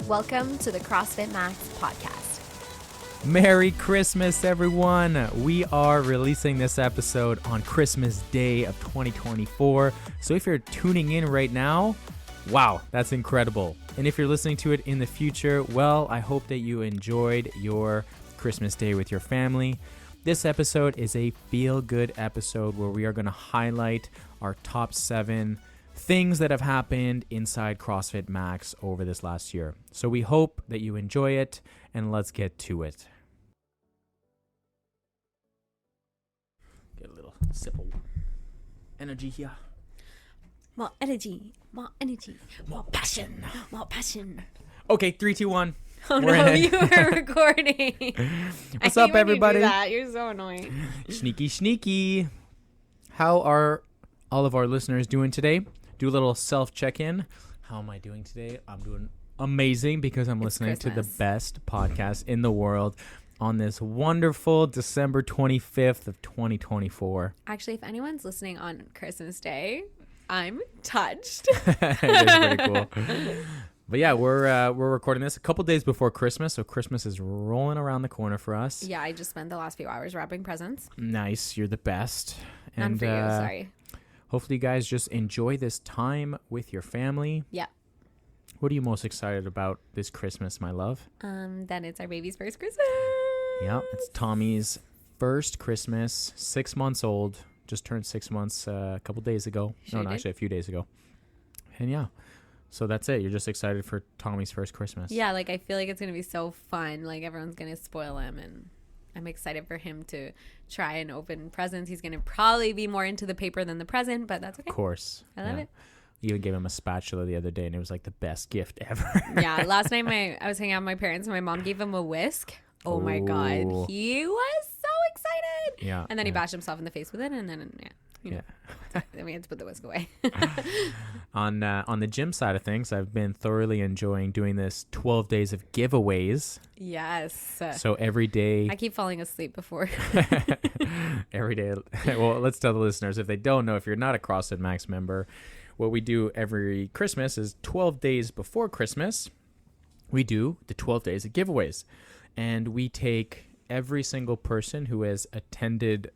Welcome to the CrossFit Max podcast. Merry Christmas, everyone. We are releasing this episode on Christmas Day of 2024. So if you're tuning in right now, wow, that's incredible. And if you're listening to it in the future, well, I hope that you enjoyed your Christmas Day with your family. This episode is a feel-good episode where we are going to highlight our top 7 things that have happened inside CrossFit Max over this last year. So we hope that you enjoy it, and let's get to it. Get a little sip of energy here. More energy, more passion, more passion. Okay, 3, 2, 1. Oh We're no, in. you were recording. What's up, everybody? You do that. You're so annoying. Sneaky. How are all of our listeners doing today? Do a little self-check-in. How am I doing today? I'm doing amazing because I'm listening to the best podcast in the world on this wonderful December 25th of 2024. Actually, if anyone's listening on Christmas Day, I'm touched. It is pretty cool. But yeah, we're recording this a couple days before Christmas, so Christmas is rolling around the corner for us. Yeah, I just spent the last few hours wrapping presents. Nice, you're the best. None for you, sorry. Hopefully you guys just enjoy this time with your family. Yeah. What are you most excited about this Christmas, my love? Then it's our baby's first Christmas. Yeah, it's Tommy's first Christmas, 6 months old. Just turned 6 months a couple days ago. Actually a few days ago. And yeah, so that's it. You're just excited for Tommy's first Christmas. Yeah, like I feel like it's going to be so fun. Like everyone's going to spoil him, and I'm excited for him to try and open presents. He's going to probably be more into the paper than the present, but that's okay. Of course. I love it. You even gave him a spatula the other day, and it was like the best gift ever. Yeah, last night I was hanging out with my parents, and my mom gave him a whisk. Oh my God. He was so excited. Yeah. And then he bashed himself in the face with it, and then, then we had to put the whisk away. On the gym side of things, I've been thoroughly enjoying doing this 12 days of giveaways. Yes. So every day. I keep falling asleep before. Every day. Well, let's tell the listeners, if they don't know, if you're not a CrossFit Max member, what we do every Christmas is 12 days before Christmas, we do the 12 days of giveaways. And we take every single person who has attended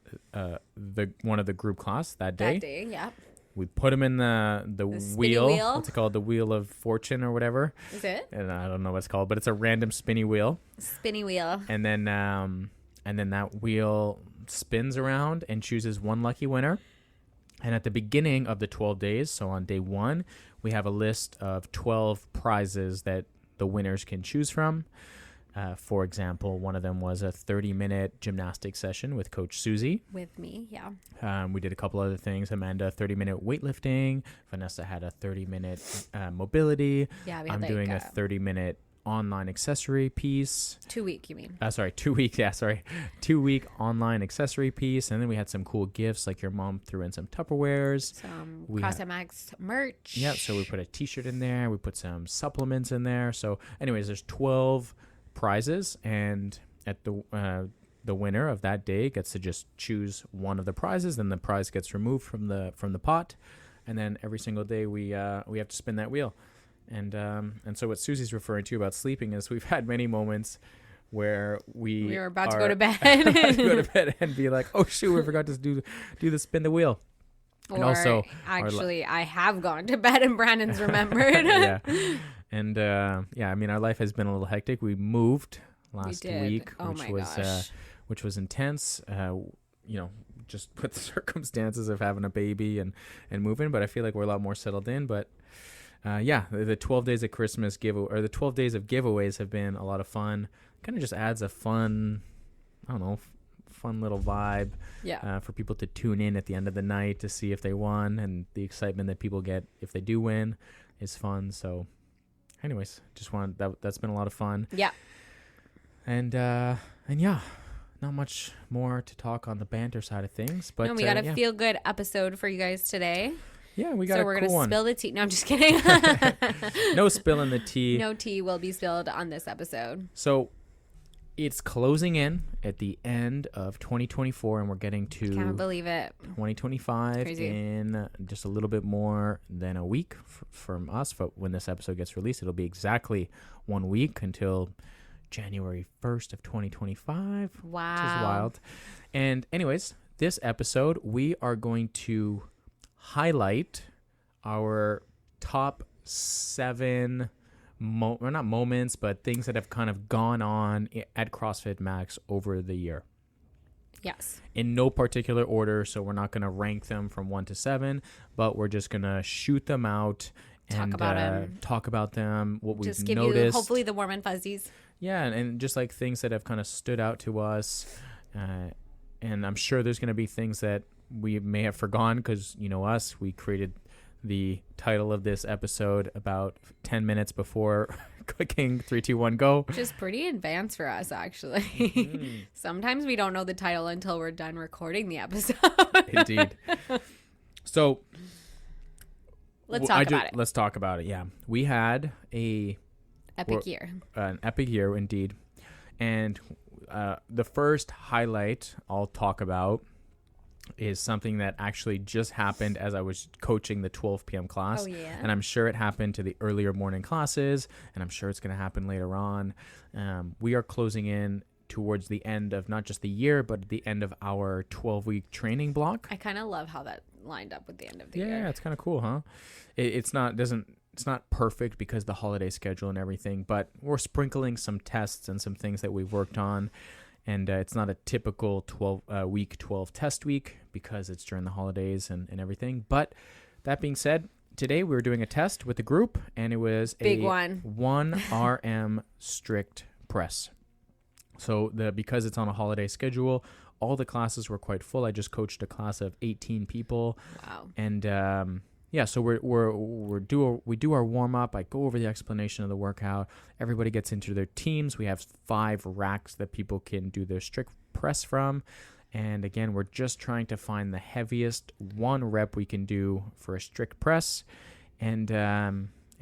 one of the group class that day. That day, yeah. We put them in the wheel. What's it called? The wheel of fortune or whatever. Is it? And I don't know what it's called, but it's a random spinny wheel. Spinny wheel. And then that wheel spins around and chooses one lucky winner. And at the beginning of the 12 days, so on day 1, we have a list of 12 prizes that the winners can choose from. For example, one of them was a 30-minute gymnastics session with Coach Susie. With me, yeah. We did a couple other things. Amanda, 30-minute weightlifting. Vanessa had a 30-minute mobility. Yeah, we had I'm doing a 30-minute online accessory piece. 2 week, you mean? 2 week. Yeah, sorry. 2 week online accessory piece. And then we had some cool gifts, like your mom threw in some Tupperwares. Some CrossFit Max merch. Yeah, so we put a t-shirt in there. We put some supplements in there. So anyways, there's 12 prizes, and at the winner of that day gets to just choose one of the prizes. Then the prize gets removed from the pot, and then every single day we have to spin that wheel. And so what Susie's referring to about sleeping is we've had many moments where we were about to go to bed. Go to bed and be like, oh shoot, we forgot to do the spin the wheel. And also, actually, I have gone to bed and Brandon's remembered. Yeah. And I mean, our life has been a little hectic. We moved last week, which was intense. Just with the circumstances of having a baby and moving. But I feel like we're a lot more settled in. But the 12 days of Christmas the 12 days of giveaways have been a lot of fun. Kind of just adds a fun little vibe. Yeah. For people to tune in at the end of the night to see if they won, and the excitement that people get if they do win is fun. So anyways, that's been a lot of fun. Yeah. And yeah, not much more to talk on the banter side of things, but we got a feel good episode for you guys today. Yeah, we got we're gonna spill the tea. No, I'm just kidding. No spilling the tea. No tea will be spilled on this episode. So it's closing in at the end of 2024, and we're getting to Can't believe it. 2025 in just a little bit more than a week from us. But when this episode gets released, it'll be exactly 1 week until January 1st of 2025. Wow. Which is wild. And anyways, this episode, we are going to highlight our top 7 or not moments, but things that have kind of gone on at CrossFit Max over the year. Yes. In no particular order, so we're not going to rank them from 1 to 7, but we're just going to shoot them out and talk about them, what we've just give noticed. You hopefully the warm and fuzzies. Yeah, and just like things that have kind of stood out to us. And I'm sure there's going to be things that we may have forgotten because, you know us, we created the title of this episode about 10 minutes before clicking 3, 2, 1, go. Which is pretty advanced for us, actually. Sometimes we don't know the title until we're done recording the episode. Indeed. So let's talk about it. Let's talk about it. Yeah. We had an epic year, indeed. And the first highlight I'll talk about is something that actually just happened as I was coaching the 12 p.m. class. Oh, yeah. And I'm sure it happened to the earlier morning classes, and I'm sure it's going to happen later on. We are closing in towards the end of not just the year, but the end of our 12-week training block. I kind of love how that lined up with the end of the year. Yeah, it's kind of cool, huh? It's not perfect because the holiday schedule and everything, but we're sprinkling some tests and some things that we've worked on. And it's not a typical week 12 test week because it's during the holidays and everything. But that being said, today we were doing a test with the group, and it was Big a one. 1 RM strict press. So because it's on a holiday schedule, all the classes were quite full. I just coached a class of 18 people. Wow. And yeah, so we do our warm up. I go over the explanation of the workout. Everybody gets into their teams. We have 5 racks that people can do their strict press from. And again, we're just trying to find the heaviest 1 rep we can do for a strict press. And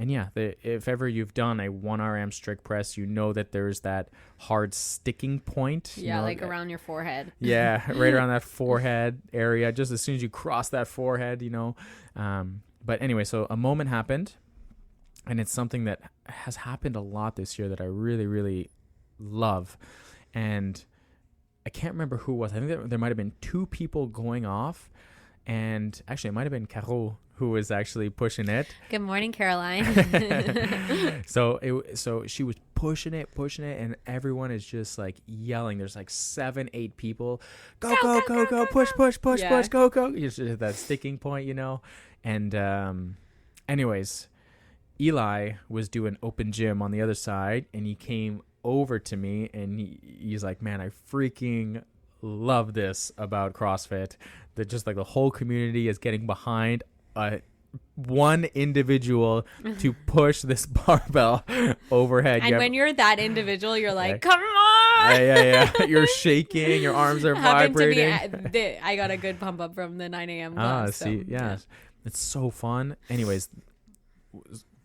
yeah, if ever you've done a 1 RM strict press, you know that there's that hard sticking point. Yeah, like around your forehead. Yeah, right around that forehead area, just as soon as you cross that forehead, you know. But anyway, so a moment happened, and it's something that has happened a lot this year that I really, really love. And I can't remember who it was. I think there might have been 2 people going off, and actually it might have been Caro who was actually pushing it. Good morning, Caroline. So she was pushing it, and everyone is just like yelling. There's like 7, 8 people. Go, push, yeah. Push, go. You just hit that sticking point, you know. And anyways, Eli was doing open gym on the other side, and he came over to me, and he's like, man, I freaking love this about CrossFit. That just like the whole community is getting behind one individual to push this barbell overhead. And when you're that individual, you're like, come on. Yeah. You're shaking. Your arms are vibrating. I got a good pump up from the 9 a.m. class. Yeah. It's so fun. Anyways,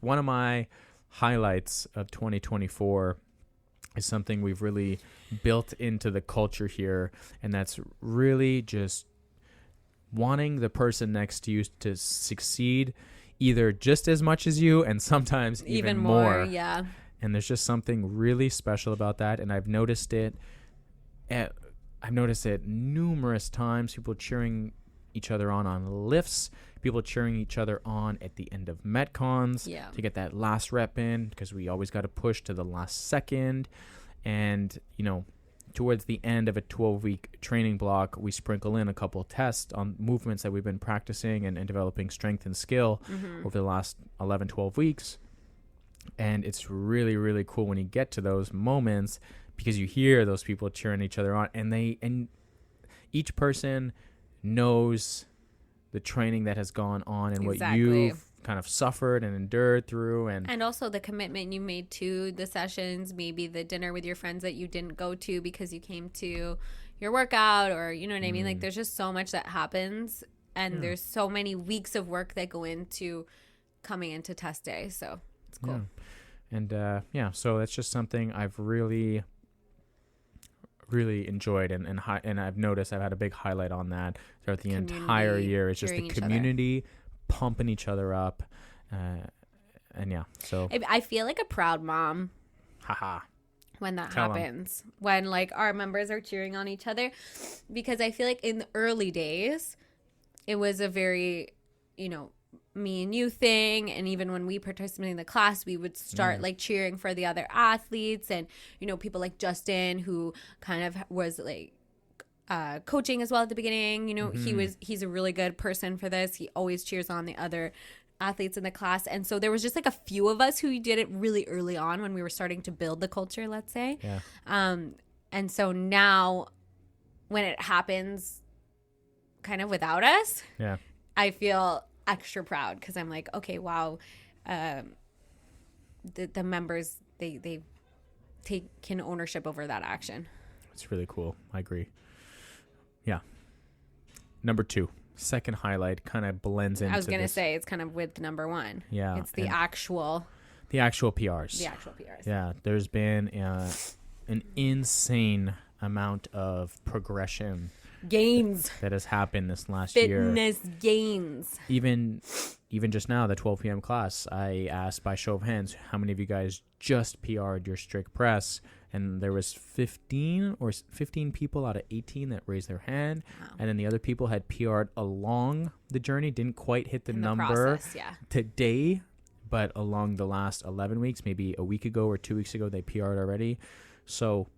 one of my highlights of 2024 is something we've really built into the culture here, and that's really just wanting the person next to you to succeed either just as much as you and sometimes even more. Yeah. And there's just something really special about that, and I've noticed it numerous times. People cheering each other on lifts, people cheering each other on at the end of Metcons to get that last rep in, because we always got to push to the last second. And, you know, towards the end of a 12-week training block, we sprinkle in a couple of tests on movements that we've been practicing and developing strength and skill over the last 11, 12 weeks. And it's really, really cool when you get to those moments, because you hear those people cheering each other on, and each person knows the training that has gone on and what you've kind of suffered and endured through, and also the commitment you made to the sessions, maybe the dinner with your friends that you didn't go to because you came to your workout, or you know what I mean. Like, there's just so much that happens, and there's so many weeks of work that go into coming into test day, so it's cool. And so that's just something I've really really enjoyed and I've noticed I've had a big highlight on that throughout the entire year. It's just the community pumping each other up. And yeah, so I feel like a proud mom. Haha. When that happens, when like our members are cheering on each other, because I feel like in the early days, it was a very, me and you thing. And even when we participated in the class, we would start like cheering for the other athletes and, people like Justin, who kind of was like coaching as well at the beginning. He's a really good person for this. He always cheers on the other athletes in the class. And so there was just like a few of us who did it really early on when we were starting to build the culture, let's say. Yeah. And so now when it happens kind of without us, yeah, I feel extra proud because I'm like, okay, wow. The members, they've taken ownership over that action. It's really cool. I agree. Yeah. Number 2. Second highlight kind of blends into. I was going to say it's kind of with number 1. Yeah. It's the actual PRs. The actual PRs. Yeah. There's been an insane amount of progression. Gains. That has happened this last year. Fitness gains. Even just now, the 12 p.m. class, I asked by show of hands, how many of you guys just PR'd your strict press? And there was 15 people out of 18 that raised their hand. Wow. And then the other people had PR'd along the journey, didn't quite hit the number today, but along the last 11 weeks, maybe a week ago or 2 weeks ago, they PR'd already. So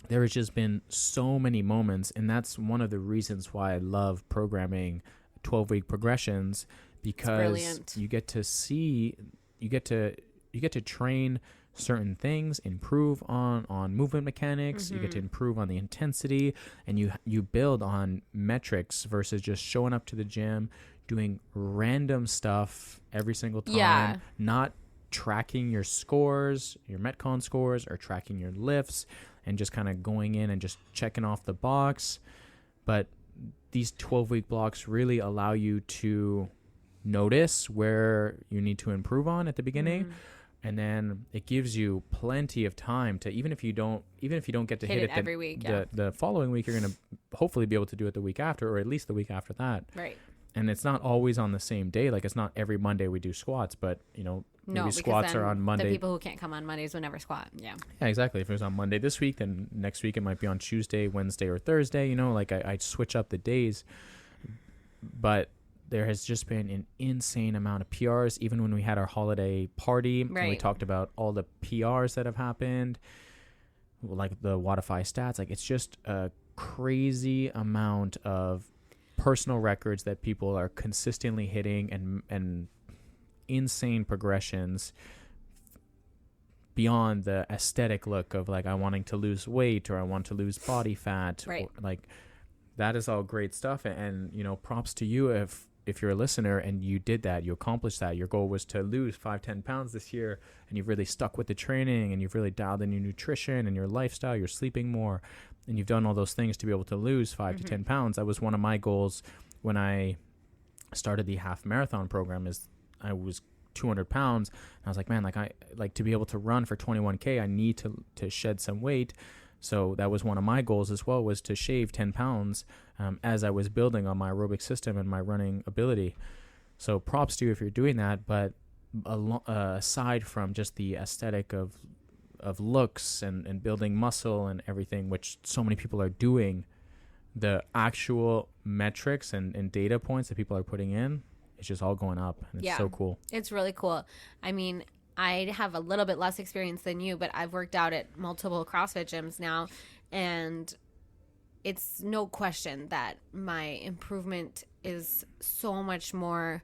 there has just been so many moments, and that's one of the reasons why I love programming 12-week progressions, because you get to see, you get to train certain things, improve on movement mechanics, you get to improve on the intensity, and you build on metrics versus just showing up to the gym, doing random stuff every single time, not tracking your scores, your Metcon scores, or tracking your lifts, and just kind of going in and just checking off the box. But these 12-week blocks really allow you to notice where you need to improve on at the beginning. And then it gives you plenty of time to, even if you don't get to hit it every week, the following week, you're going to hopefully be able to do it the week after, or at least the week after that. Right. And it's not always on the same day. Like, it's not every Monday we do squats, but maybe squats are on Monday. The people who can't come on Mondays will never squat. Yeah, exactly. If it was on Monday this week, then next week it might be on Tuesday, Wednesday, or Thursday. Like I switch up the days. But there has just been an insane amount of PRs. Even when we had our holiday party, and we talked about all the PRs that have happened, like the Wodify stats. Like, it's just a crazy amount of personal records that people are consistently hitting, and insane progressions beyond the aesthetic look of like, I wanting to lose weight, or I want to lose body fat. Right. Or, like, that is all great stuff. And props to you if you're a listener and you did that, you accomplished that. Your goal was to lose 5-10 pounds this year, and you've really stuck with the training, and you've really dialed in your nutrition and your lifestyle. You're sleeping more, and you've done all those things to be able to lose 5 to 10 pounds. That was one of my goals when I started the half marathon program. Is I was 200 pounds, and I was like, man, like, I like to be able to run for 21K. I need to shed some weight. So that was one of my goals as well, was to shave 10 pounds as I was building on my aerobic system and my running ability. So props to you if you're doing that. But aside from just the aesthetic of looks and building muscle and everything, which so many people are doing, the actual metrics and data points that people are putting in, it's just all going up. And it's so cool. It's really cool. I mean, I have a little bit less experience than you, but I've worked out at multiple CrossFit gyms now, and it's no question that my improvement is so much more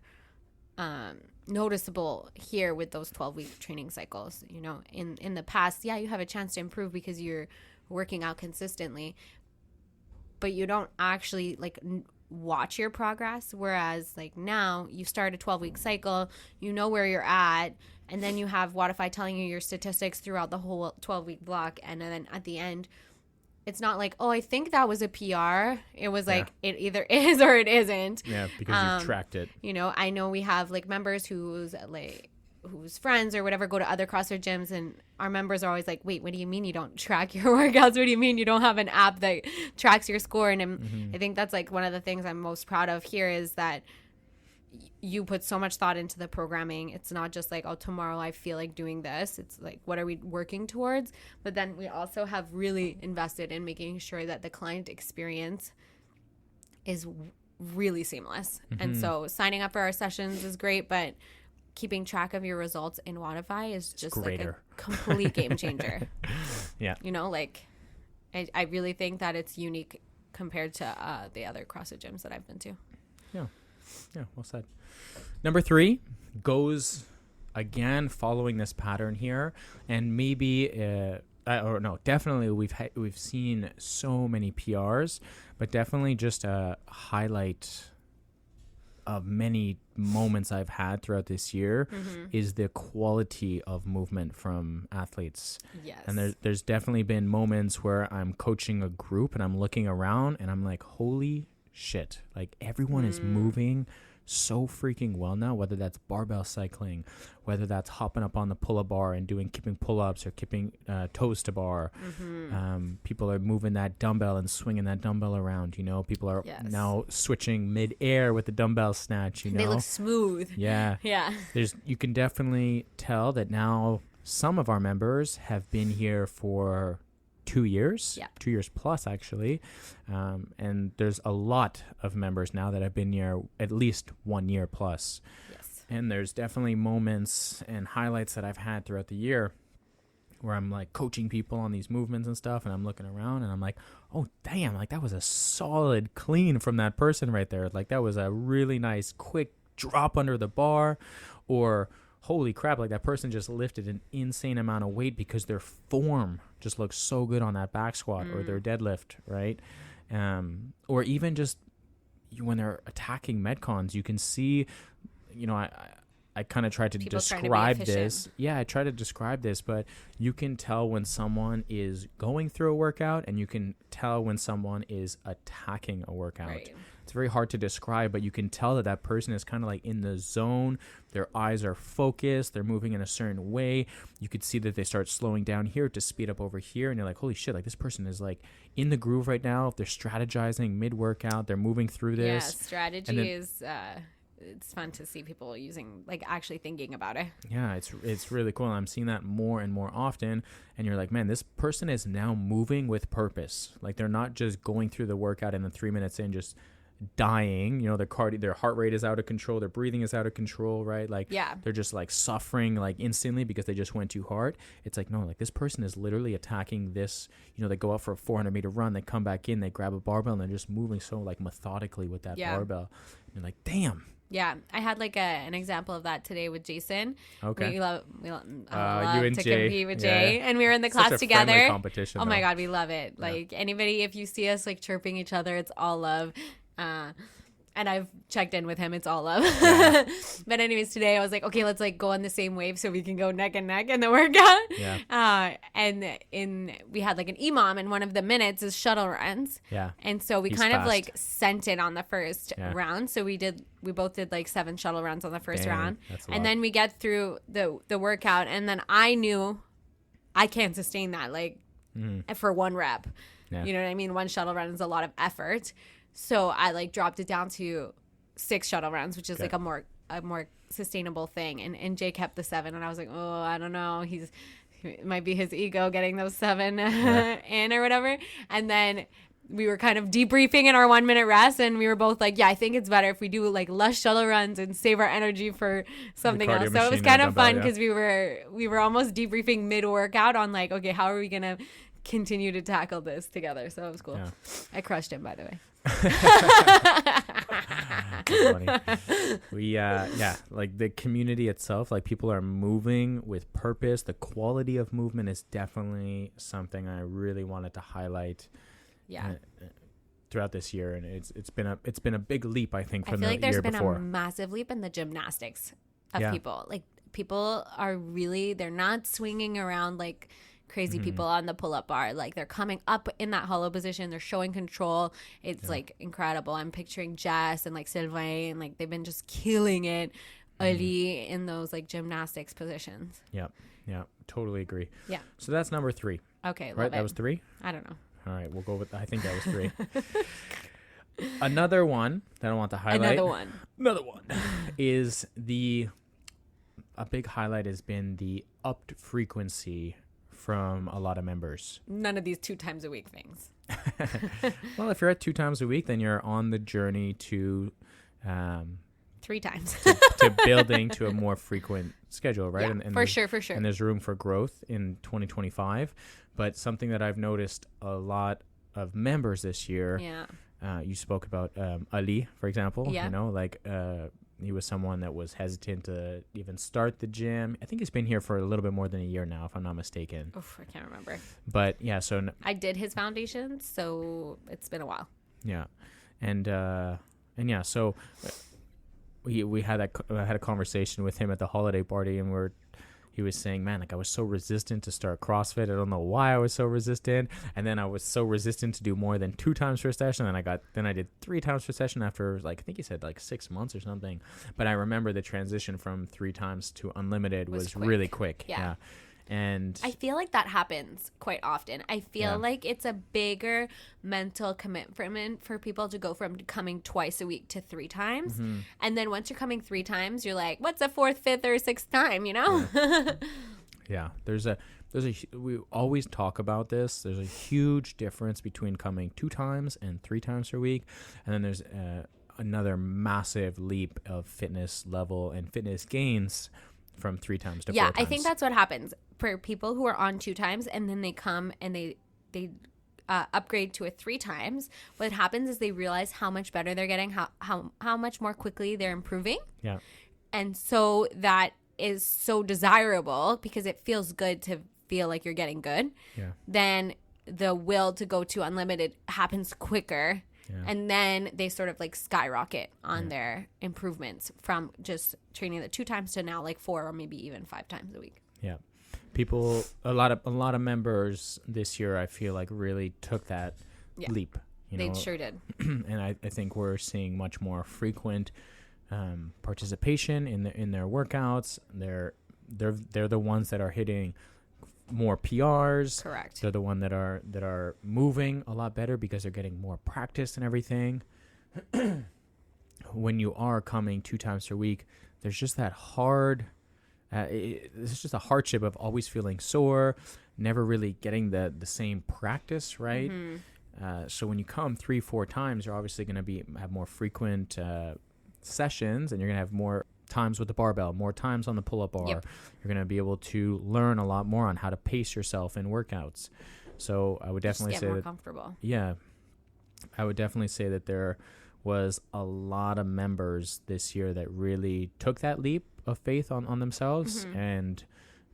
noticeable here with those 12-week training cycles. In the past, you have a chance to improve because you're working out consistently, but you don't actually watch your progress. Whereas now you start a 12-week cycle, where you're at, and then you have Wodify telling you your statistics throughout the whole 12-week block. And then at the end, it's not like, oh, I think that was a PR. It was it either is or it isn't. Yeah, because you've tracked it. I know we have members whose whose friends or whatever go to other CrossFit gyms, and our members are always like, wait, what do you mean you don't track your workouts? What do you mean you don't have an app that tracks your score? And I think that's like one of the things I'm most proud of here is that you put so much thought into the programming. It's not just like, oh, tomorrow I feel like doing this. It's like, what are we working towards? But then we also have really invested in making sure that the client experience is really seamless. And so signing up for our sessions is great, but keeping track of your results in Wodify is just like a complete game changer. Yeah. You know, like I really think that it's unique compared to the other CrossFit gyms that I've been to. Yeah. Yeah. Well said. Number 3 goes again, following this pattern here, and maybe, definitely we've seen so many PRs, but definitely just a highlight of many moments I've had throughout this year is the quality of movement from athletes. Yes. And there's definitely been moments where I'm coaching a group and I'm looking around and I'm like, holy shit, like everyone is moving so freaking well now, whether that's barbell cycling, whether that's hopping up on the pull-up bar and keeping pull-ups or keeping toes to bar. People are moving that dumbbell and swinging that dumbbell around, you know. People are now switching mid-air with the dumbbell snatch, you know. They look smooth. Yeah. Yeah. You can definitely tell that now some of our members have been here for 2 years, 2 years plus actually. And there's a lot of members now that have been here at least 1 year plus. Yes. And there's definitely moments and highlights that I've had throughout the year where I'm like coaching people on these movements and stuff, and I'm looking around and I'm like, oh damn, like that was a solid clean from that person right there. Like that was a really nice quick drop under the bar, or holy crap, like that person just lifted an insane amount of weight because their form just looks so good on that back squat or their deadlift, right? Or even just when they're attacking Metcons, you can see, you know, I kind of tried to describe this. Yeah, I try to describe this, but you can tell when someone is going through a workout and you can tell when someone is attacking a workout. Right. It's very hard to describe, but you can tell that that person is kind of like in the zone. Their eyes are focused. They're moving in a certain way. You could see that they start slowing down here to speed up over here. And you're like, holy shit, like this person is like in the groove right now. If they're strategizing mid-workout, they're moving through this. Yeah, strategy is... it's fun to see people using, like, actually thinking about it. Yeah, it's really cool. I'm seeing that more and more often. And you're like, man, this person is now moving with purpose. Like, they're not just going through the workout and then 3 minutes in just dying. You know, their heart rate is out of control. Their breathing is out of control, right? Like, they're just, like, suffering, like, instantly because they just went too hard. It's like, no, like, this person is literally attacking this. You know, they go out for a 400-meter run. They come back in. They grab a barbell, and they're just moving so, like, methodically with that barbell. And you're like, damn. Yeah, I had like an example of that today with Jason. Okay. We love you and to Jay. compete with Jay, and we were in the class Such a together. friendly competition, oh my god, we love it. Like anybody, if you see us like chirping each other, it's all love. And I've checked in with him. It's all love. Yeah. But anyways, today I was like, okay, let's like go on the same wave so we can go neck and neck in the workout. Yeah. And we had like an EMOM, and one of the minutes is shuttle runs. Yeah. And so we He's kind fast. of like sent it on the first round. So we both did like 7 shuttle runs on the first round. And then we get through the workout, and then I knew I can't sustain that like for one rep. Yeah. You know what I mean? 1 shuttle run is a lot of effort. So I like dropped it down to 6 shuttle runs, which is like a more sustainable thing. And Jay kept the 7, and I was like, oh, I don't know. It might be his ego getting those 7 in or whatever. And then we were kind of debriefing in our 1-minute rest, and we were both like, yeah, I think it's better if we do like less shuttle runs and save our energy for something else. So it was kind of fun because we were almost debriefing mid-workout on like, okay, how are we going to continue to tackle this together? So it was cool. Yeah. I crushed him, by the way. We like the community itself, like people are moving with purpose. The quality of movement is definitely something I really wanted to highlight throughout this year, and it's been a big leap, I think, from the year before. I feel like there's been a massive leap in the gymnastics of people. Like people are really, they're not swinging around like crazy people on the pull-up bar. Like they're coming up in that hollow position. They're showing control. It's like incredible. I'm picturing Jess and like Sylvain, and like they've been just killing it Ali in those like gymnastics positions. Yeah. Totally agree. Yeah. So that's number 3. Okay. Right? Love That it. was 3? I don't know. All right. We'll go with, I think that was 3. Another one that I want to highlight. Another one is a big highlight has been the upped frequency from a lot of members. None of these 2 times a week things. Well, if you're at 2 times a week, then you're on the journey to 3 times to building to a more frequent schedule, right? Yeah, and for sure. And there's room for growth in 2025. But something that I've noticed a lot of members this year. Yeah. You spoke about Ali, for example. Yeah. You know, like he was someone that was hesitant to even start the gym. I think he's been here for a little bit more than a year now, if I'm not mistaken. Oof, I can't remember. But yeah, so I did his foundation, so it's been a while. Yeah, and yeah, so we had a conversation with him at the holiday party, and he was saying, man, like I was so resistant to start CrossFit. I don't know why I was so resistant. And then I was so resistant to do more than 2 times per session. And I did 3 times per session after like, I think he said like 6 months or something. But I remember the transition from 3 times to unlimited was really quick. Yeah. And I feel like that happens quite often. I feel like it's a bigger mental commitment for people to go from coming twice a week to 3 times. Mm-hmm. And then once you're coming 3 times, you're like, what's a 4th, 5th, or 6th time, you know? Yeah. We always talk about this. There's a huge difference between coming 2 times and 3 times per week. And then there's another massive leap of fitness level and fitness gains from 3 times to 4 times. Yeah, I think that's what happens for people who are on 2 times and then they come and they upgrade to a 3 times. What happens is they realize how much better they're getting, how much more quickly they're improving. Yeah. And so that is so desirable because it feels good to feel like you're getting good. Yeah. Then the will to go to unlimited happens quicker. Yeah. And then they sort of like skyrocket on their improvements from just training the 2 times to now like 4 or maybe even 5 times a week. Yeah. People, a lot of members this year, I feel like really took that leap. They sure did. And I think we're seeing much more frequent participation in their workouts. They're the ones that are hitting more PRs. Correct. They're the one that are moving a lot better because they're getting more practice and everything. When you are coming 2 times per week, there's just that it's just a hardship of always feeling sore, never really getting the same practice, right? Mm-hmm. So when you come 3-4 times, you're obviously going to have more frequent sessions, and you're going to have more times with the barbell, more times on the pull-up bar. Yep. You're going to be able to learn a lot more on how to pace yourself in workouts. So I would definitely say more comfortable. Yeah, I would definitely say that there was a lot of members this year that really took that leap of faith on themselves, mm-hmm. and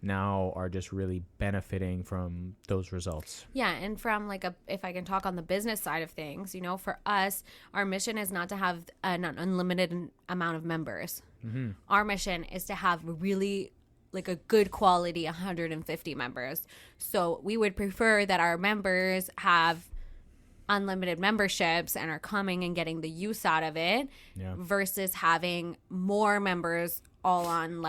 now are just really benefiting from those results. Yeah, and from if I can talk on the business side of things, for us, our mission is not to have an unlimited amount of members. Mm-hmm. Our mission is to have really a good quality 150 members. So we would prefer that our members have unlimited memberships and are coming and getting the use out of it, versus having more members all on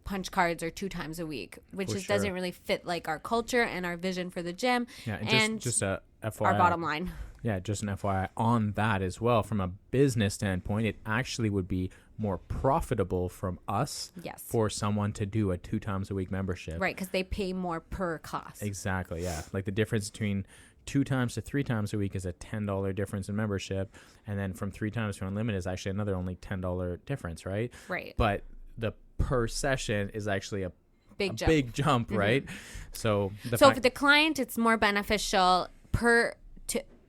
punch cards or 2 times a week, which doesn't really fit our culture and our vision for the gym. Yeah, and just a FYI, our bottom line. Yeah, just an FYI on that as well. From a business standpoint, it actually would be more profitable from us for someone to do a 2 times a week membership. Right, because they pay more per class. Exactly, yeah. The difference between 2 times to 3 times a week is a $10 difference in membership. And then from 3 times to unlimited is actually another only $10 difference, right? Right. But the per session is actually a big jump, mm-hmm. right? So for the client, it's more beneficial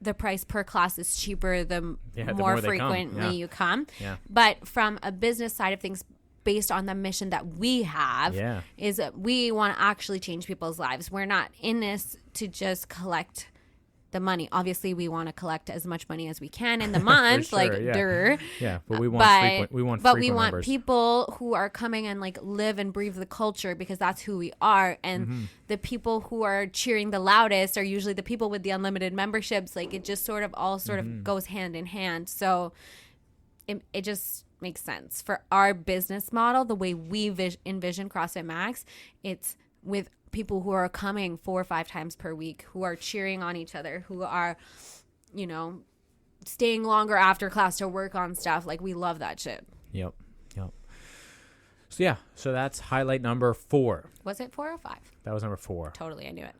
the price per class is cheaper the more frequently you come. Yeah. But from a business side of things, based on the mission that we have, is that we want to actually change people's lives. We're not in this to just collect the money. Obviously, we want to collect as much money as we can in the month, Yeah, but we want we want people who are coming and live and breathe the culture, because that's who we are. And mm-hmm. the people who are cheering the loudest are usually the people with the unlimited memberships. It just all mm-hmm. of goes hand in hand. So it just makes sense for our business model, the way we envision CrossFit Max. It's with people who are coming 4 or 5 times per week, who are cheering on each other, who are, you know, staying longer after class to work on stuff. Like, we love that shit. Yep. So yeah, so that's highlight number 4. Was it 4 or 5? That was number 4. Totally, I knew it.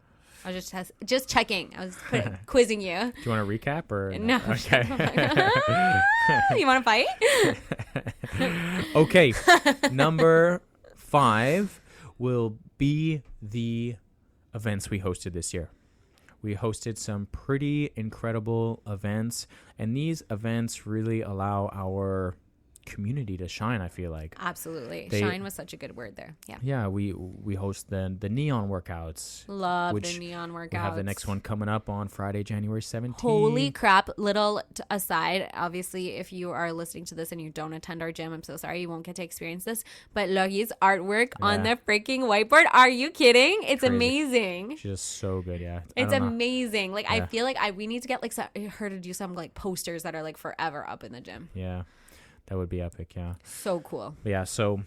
I was just checking. I was quizzing you. Do you want to recap or no? Okay. You want to fight? Okay. Number 5 will be the events we hosted this year. We hosted some pretty incredible events, and these events really allow our community to shine, I feel like. Absolutely. Shine was such a good word there. Yeah, we host the neon workouts. Love the neon workouts. We have the next one coming up on Friday, January 17th. Holy crap. Little aside, obviously, if you are listening to this and you don't attend our gym, I'm so sorry you won't get to experience this, but Logie's artwork on the freaking whiteboard, are you kidding? It's crazy. Amazing. She's just so good. Yeah, it's amazing. Like, I feel like we need to get like her to do some like posters that are like forever up in the gym. Yeah, that would be epic. Yeah, so cool. But yeah, so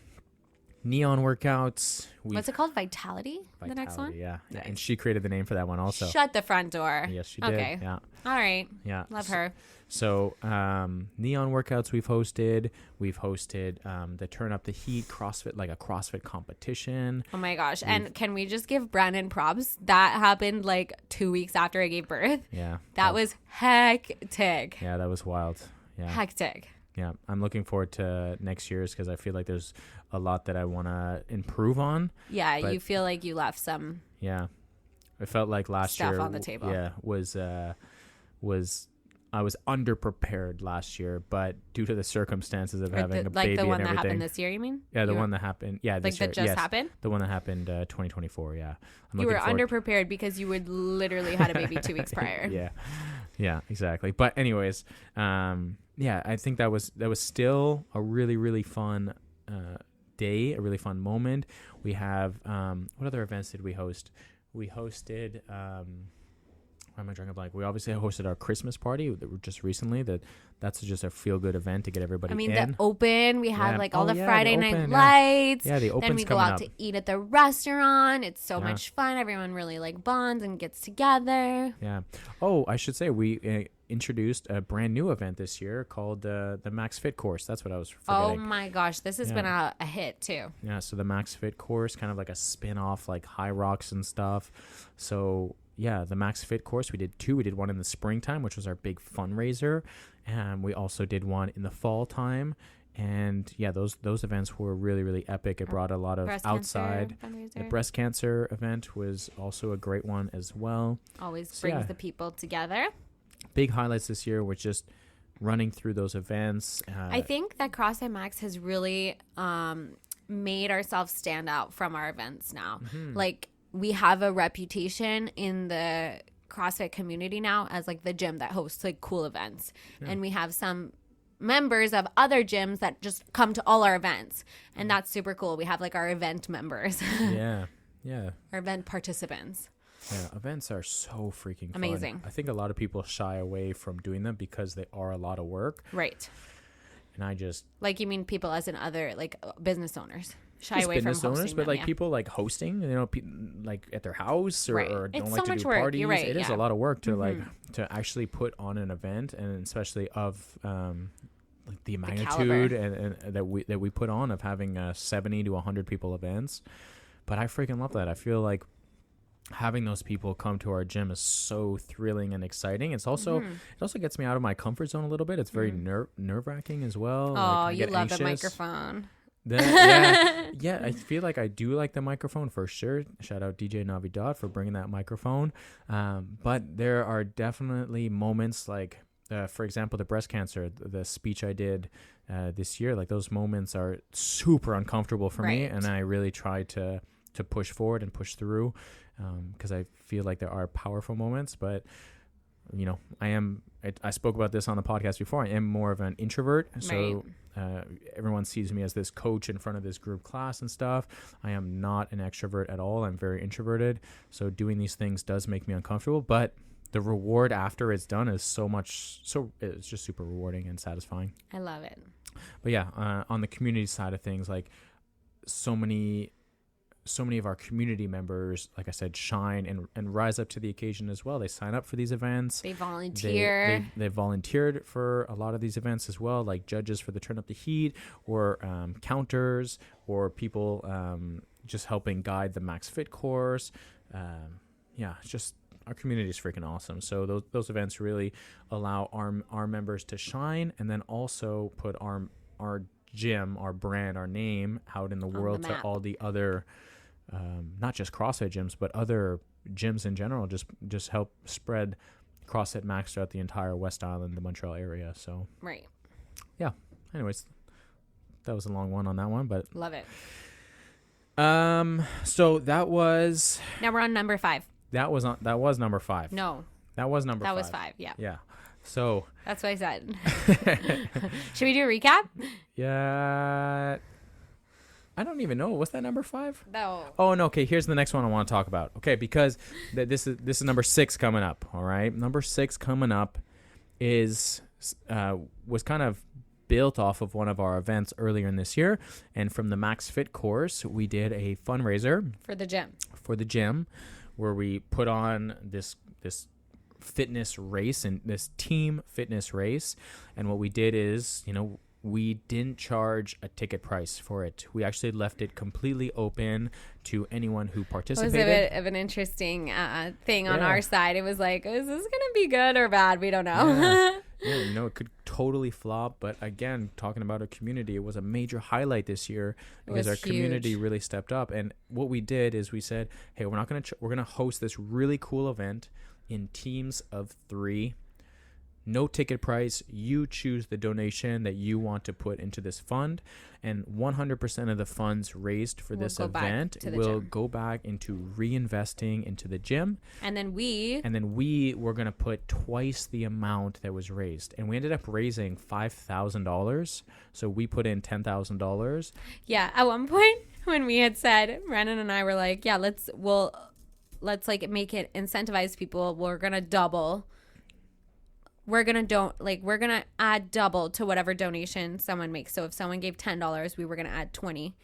neon workouts. What's it called? Vitality? The next one? Yeah. Nice. And she created the name for that one also. Shut the front door. Yes, she did. Okay. Yeah. All right. Yeah. Love her. So neon workouts we've hosted. We've hosted the Turn Up the Heat CrossFit, like a CrossFit competition. Oh my gosh. And can we just give Brandon props? That happened like 2 weeks after I gave birth. Yeah. That was hectic. Yeah, that was wild. Yeah. Hectic. Yeah, I'm looking forward to next year's because I feel like there's a lot that I want to improve on. Yeah, you feel like you left some. Yeah, it felt like last stuff year on the table. Yeah, was I was underprepared last year, but due to the circumstances of having a baby and everything. Like the one that happened this year, you mean? Yeah, the one that happened. Yeah, this year. Like that just happened? The one that happened 2024, yeah. You were underprepared because you would literally had a baby 2 weeks prior. Yeah, exactly. But anyways, yeah, I think that was still a really, really fun day, a really fun moment. We have, what other events did we host? We hosted... why am I drawing a blank? We obviously hosted our Christmas party just recently. That's just a feel-good event to get everybody in. The open. We had all the Friday night lights. Yeah, the open's then we go out to eat at the restaurant. It's so much fun. Everyone really bonds and gets together. Yeah. Oh, I should say we introduced a brand new event this year called the Max Fit course. That's what I was forgetting. Oh my gosh, this has been a hit too. Yeah, so the Max Fit course, kind of like a spin-off, like High Rocks and stuff. So... yeah, the Max Fit course, we did 2. We did one in the springtime, which was our big fundraiser. And we also did one in the fall time. And yeah, those events were really, really epic. It brought a lot of outside. The breast cancer event was also a great one as well. Always brings the people together. Big highlights this year were just running through those events. I think that CrossFit Max has really made ourselves stand out from our events now. Mm-hmm. Like, we have a reputation in the CrossFit community now as the gym that hosts cool events. Yeah. And we have some members of other gyms that just come to all our events. And that's super cool. We have our event members. Yeah. Our event participants. Yeah, events are so freaking fun. Amazing. I think a lot of people shy away from doing them because they are a lot of work. Right. And I just... you mean people as in other, business owners? Shy away from hosting owners, but them, people hosting, at their house or don't it's like so to do work. parties. You're right, it is a lot of work to to actually put on an event, and especially of the magnitude and that we put on of having 70 to 100 people events. But I freaking love that. I feel like having those people come to our gym is so thrilling and exciting. It's also it also gets me out of my comfort zone a little bit. It's very nerve-wracking as well. Oh, you love the microphone. Yeah, I feel like I do like the microphone for sure. Shout out DJ Navidad for bringing that microphone. But there are definitely moments for example, the breast cancer, the speech I did this year, those moments are super uncomfortable for me. And I really try to push forward and push through because I feel like there are powerful moments. But, I spoke about this on the podcast before. I am more of an introvert. So everyone sees me as this coach in front of this group class and stuff. I am not an extrovert at all. I'm very introverted. So doing these things does make me uncomfortable. But the reward after it's done is it's just super rewarding and satisfying. I love it. But yeah, on the community side of things, like so many of our community members, like I said, shine and rise up to the occasion as well. They sign up for these events. They volunteer. They volunteered for a lot of these events as well, like judges for the Turn Up the Heat, or counters, or people just helping guide the Max Fit course. It's just, our community is freaking awesome. So those events really allow our members to shine, and then also put our gym, our brand, our name out in the world to all the other, not just CrossFit gyms, but other gyms in general. Just help spread CrossFit Max throughout the entire West Island, the Montreal area. So right. Yeah. Anyways, that was a long one on that one, but love it. So that was. Now we're on number 5. That was number 5. No. That was number 5. That was 5. Yeah. Yeah. So that's what I said. Should we do a recap? Yeah. I don't even know. Was that number 5? No. Oh no. Okay. Here's the next one I want to talk about. Okay, because this is number 6 coming up. All right. Number 6 coming up was kind of built off of one of our events earlier in this year, and from the Max Fit course, we did a fundraiser for the gym, where we put on this fitness race and this team fitness race. And what we did is, we didn't charge a ticket price for it. We actually left it completely open to anyone who participated. It was a bit of an interesting thing on our side. It was like, is this going to be good or bad? We don't know. Yeah, it could totally flop. But again, talking about a community, it was a major highlight this year because our community really stepped up. And what we did is we said, hey, we're going to host this really cool event in teams of 3. No ticket price. You choose the donation that you want to put into this fund, and 100% of the funds raised for this event will go back into reinvesting into the gym. And then we were going to put twice the amount that was raised, and we ended up raising $5,000. So we put in $10,000. Yeah. At one point when we had said, Brandon and I were like, yeah, let's like make it incentivize people. We're going to double. We're going to add double to whatever donation someone makes. So if someone gave $10, we were going to add 20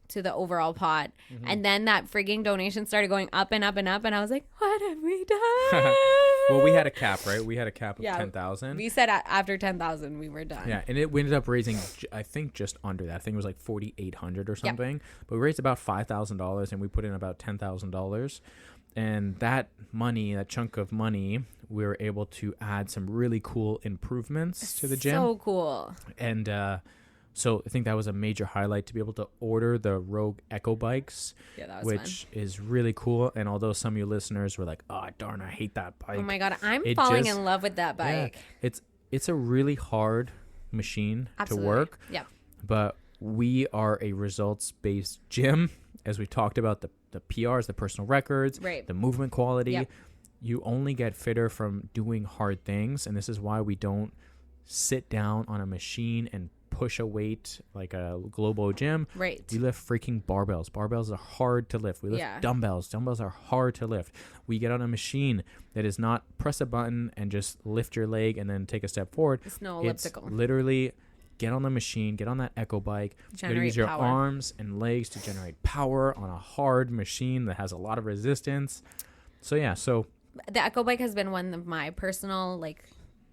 to the overall pot. Mm-hmm. And then that frigging donation started going up and up and up. And I was like, what have we done? Well, we had a cap, right? We had a cap of 10,000. We said after 10,000, we were done. Yeah. And we ended up raising, I think, just under that. I think it was like 4,800 or something. Yep. But we raised about $5,000 and we put in about $10,000. And that money, that chunk of money, we were able to add some really cool improvements to the gym. So cool. And so I think that was a major highlight, to be able to order the Rogue Echo bikes, which is really cool. And although some of you listeners were like, oh, darn, I hate that bike. Oh, my God. I'm falling in love with that bike. Yeah, it's a really hard machine to work. Yeah. But we are a results-based gym, as we talked about the PRs, the personal records, the movement quality. Yep. You only get fitter from doing hard things. And this is why we don't sit down on a machine and push a weight like a Globo gym. Right. We lift freaking barbells. Barbells are hard to lift. We lift dumbbells. Dumbbells are hard to lift. We get on a machine that is not press a button and just lift your leg and then take a step forward. It's no elliptical. It's literally get on the machine, get on that Echo bike. You use your arms and legs to generate power on a hard machine that has a lot of resistance. So the Echo bike has been one of my personal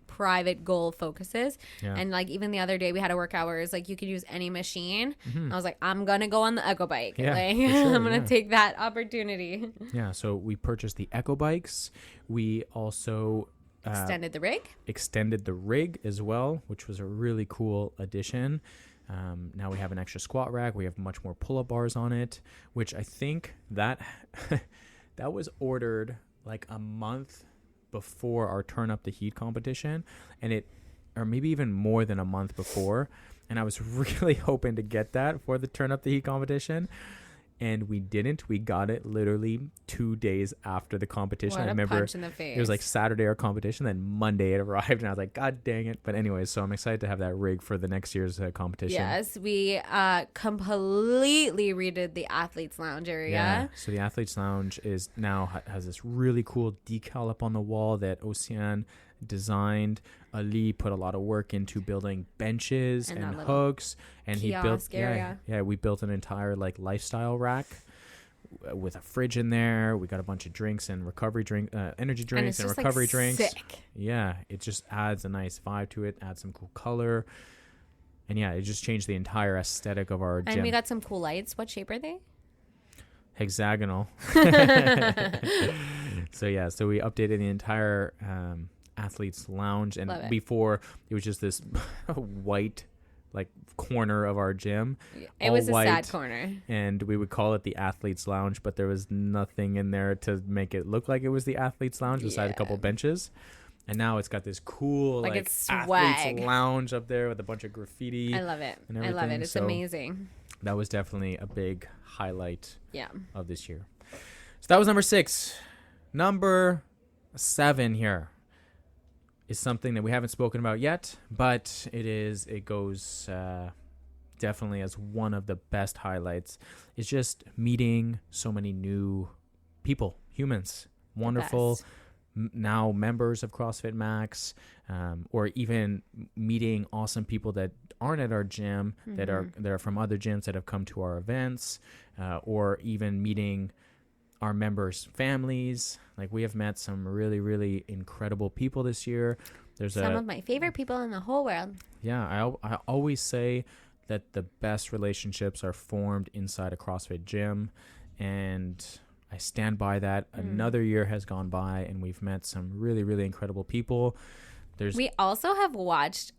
private goal focuses. Yeah. And even the other day we had a workout where it's like you could use any machine. Mm-hmm. I was like, I'm gonna go on the Echo bike. Yeah, I'm gonna take that opportunity. Yeah. So we purchased the Echo bikes. We also extended the rig as well, which was a really cool addition. Now we have an extra squat rack. We have much more pull-up bars on it, which I think that that was ordered like a month before our Turn Up the Heat competition, or maybe even more than a month before. And I was really hoping to get that for the Turn Up the Heat competition. and we didn't. We got it literally 2 days after the competition. What I a remember punch in the face. it was like Saturday our competition, then Monday it arrived, and I was like, God dang it. But anyways, so I'm excited to have that rig for the next year's competition. Yes, we completely redid the athletes lounge area. Yeah, so the athletes lounge is now has this really cool decal up on the wall that Ocean designed. Ali put a lot of work into building benches and hooks, and he built we built an entire like lifestyle rack with a fridge in there. We got a bunch of drinks and energy drinks and recovery drinks. Sick. Yeah, it just adds a nice vibe to it, adds some cool color, and yeah, it just changed the entire aesthetic of our gym. And we got some cool lights. What shape are they? Hexagonal. So we updated the entire athletes lounge, and before it was just this white like corner of our gym. It was a sad corner, and we would call it the athletes lounge, but there was nothing in there to make it look like it was the athletes lounge besides a couple benches. And now it's got this cool like it's athletes lounge up there with a bunch of graffiti. I love it. It's amazing. That was definitely a big highlight of this year. So that was number 6. Number 7 here is something that we haven't spoken about yet, but it goes definitely as one of the best highlights. It's just meeting so many new people, humans, wonderful now members of CrossFit Max, or even meeting awesome people that aren't at our gym, that are from other gyms that have come to our events, or even meeting our members' families. Like, we have met some really, really incredible people this year. There's some of my favorite people in the whole world. Yeah, I always say that the best relationships are formed inside a CrossFit gym, and I stand by that. Another year has gone by, and we've met some really, really incredible people. We also have watched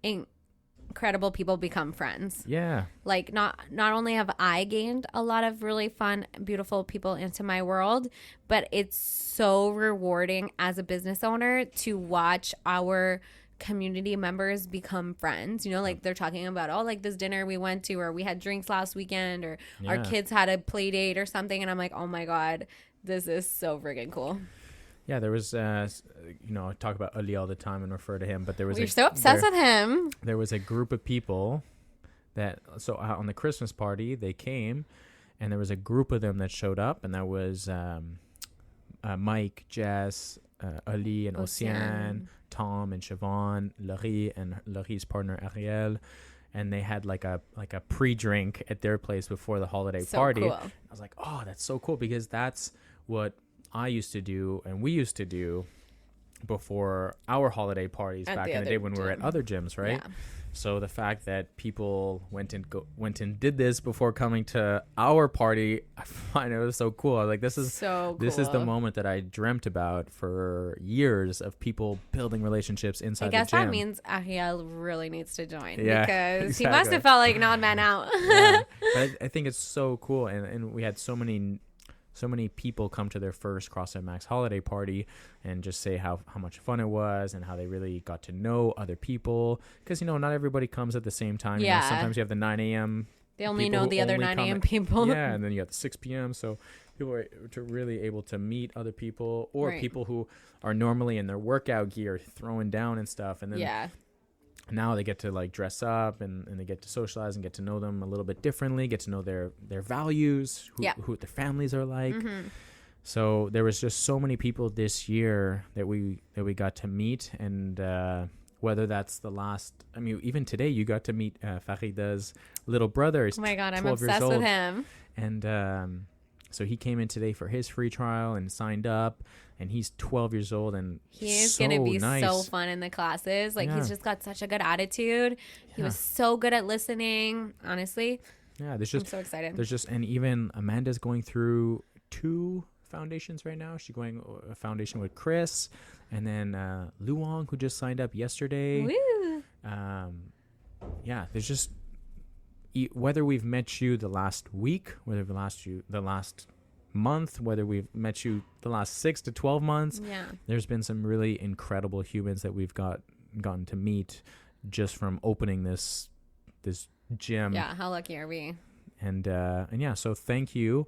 incredible people become friends. Yeah. Like, not only have I gained a lot of really fun, beautiful people into my world, but it's so rewarding as a business owner to watch our community members become friends. You know, like, they're talking about, oh, like this dinner we went to, or we had drinks last weekend, or our kids had a play date or something, and I'm like, oh my God, this is so friggin' cool. Yeah, there was, I talk about Ali all the time and refer to him, but there was... We're so obsessed with him. There was a group of people that, on the Christmas party, they came, and there was a group of them that showed up, and that was Mike, Jess, Ali, and Ocean, Tom and Siobhan, Laurie, and Laurie's partner Ariel, and they had like a pre-drink at their place before the holiday party. Cool. I was like, oh, that's so cool, because that's what I used to do and we used to do before our holiday parties back in the day when we were at other gyms, right? Yeah. So the fact that people went and did this before coming to our party, I find it was so cool. I was like, this is so cool. This is the moment that I dreamt about for years, of people building relationships inside the gym. I guess that means Ariel really needs to join, because he must have felt like an odd man out. Yeah. But I think it's so cool, and we had so many people come to their first CrossFit Max holiday party and just say how much fun it was, and how they really got to know other people. Because, not everybody comes at the same time. Yeah. Sometimes you have the 9 a.m. They only know the other 9 a.m. people. Yeah, and then you have the 6 p.m. So people are really able to meet other people, or people who are normally in their workout gear throwing down and stuff. And then now they get to like dress up, and they get to socialize and get to know them a little bit differently, get to know their values, who their families are like. So there was just so many people this year that we got to meet, and whether that's the last, even today you got to meet Farida's little brother. He's oh my God, I'm obsessed with him. And so he came in today for his free trial and signed up, and he's 12 years old, and he's going to be so fun in the classes. Like, he's just got such a good attitude. He was so good at listening, honestly. Yeah, I'm so excited. And even Amanda's going through 2 foundations right now. She's going a foundation with Chris, and then Luong, who just signed up yesterday. Woo! There's just, whether we've met you the last week, whether we've the last month, whether we've met you the last 6 to 12 months, there's been some really incredible humans that we've gotten to meet just from opening this gym. Yeah, how lucky are we? And yeah, so thank you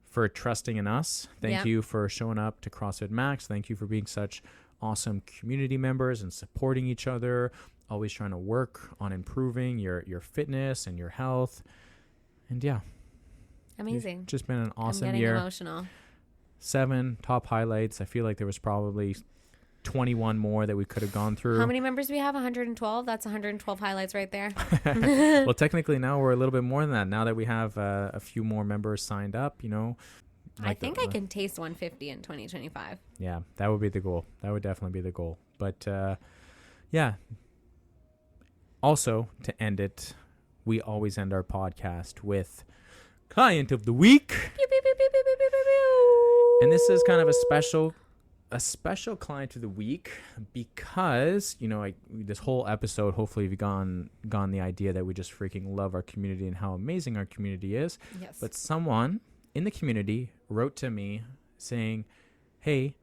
for trusting in us. Thank you for showing up to CrossFit Max. Thank you for being such awesome community members and supporting each other, always trying to work on improving your fitness and your health. And yeah. Amazing. It's just been an awesome I'm getting year. Emotional. 7 top highlights. I feel like there was probably 21 more that we could have gone through. How many members do we have? 112? That's 112 highlights right there. Well, technically now we're a little bit more than that. Now that we have a few more members signed up, like I think I can taste 150 in 2025. Yeah, that would be the goal. That would definitely be the goal. But yeah. Also, to end it, we always end our podcast with Client of the Week. Pew, pew, pew, pew, pew, pew, pew, pew. And this is kind of a special Client of the Week because, this whole episode, hopefully you've gone the idea that we just freaking love our community and how amazing our community is. Yes. But someone in the community wrote to me saying, hey,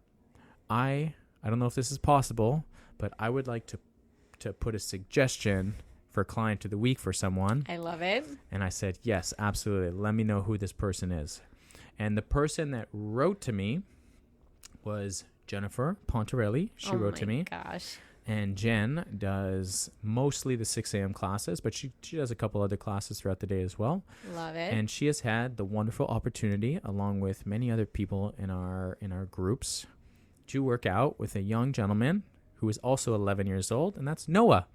I don't know if this is possible, but I would like to put a suggestion for Client of the Week for someone. I love it. And I said, yes, absolutely. Let me know who this person is. And the person that wrote to me was Jennifer Pontarelli. She wrote to me. Oh my gosh. And Jen does mostly the 6 a.m. classes, but she does a couple other classes throughout the day as well. Love it. And she has had the wonderful opportunity, along with many other people in our groups, to work out with a young gentleman who is also 11 years old, and that's Noah.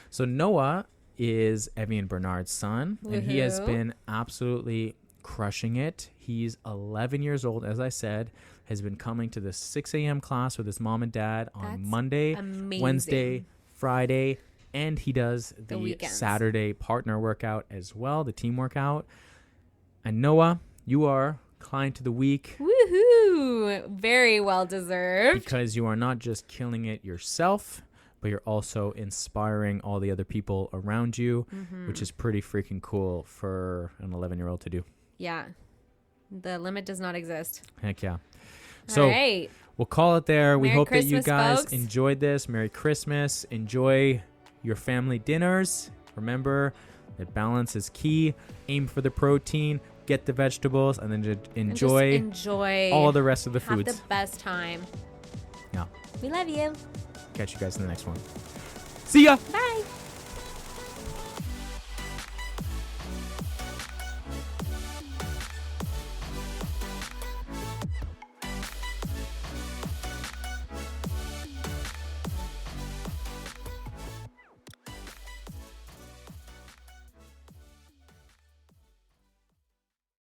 So Noah is Evian Bernard's son, and he has been absolutely crushing it. He's 11 years old, as I said, has been coming to the 6 a.m. class with his mom and dad on Monday, Wednesday, Friday, and he does the Saturday partner workout as well, the team workout. And Noah, you are Client of the Week. Woohoo! Very well deserved. Because you are not just killing it yourself, but you're also inspiring all the other people around you, which is pretty freaking cool for an 11-year-old to do. Yeah. The limit does not exist. Heck yeah. So we'll call it there. We hope that you guys enjoyed this. Merry Christmas. Enjoy your family dinners. Remember that balance is key. Aim for the protein. Get the vegetables, and then just enjoy all the rest of the foods. Have the best time. Yeah. We love you. Catch you guys in the next one. See ya. Bye.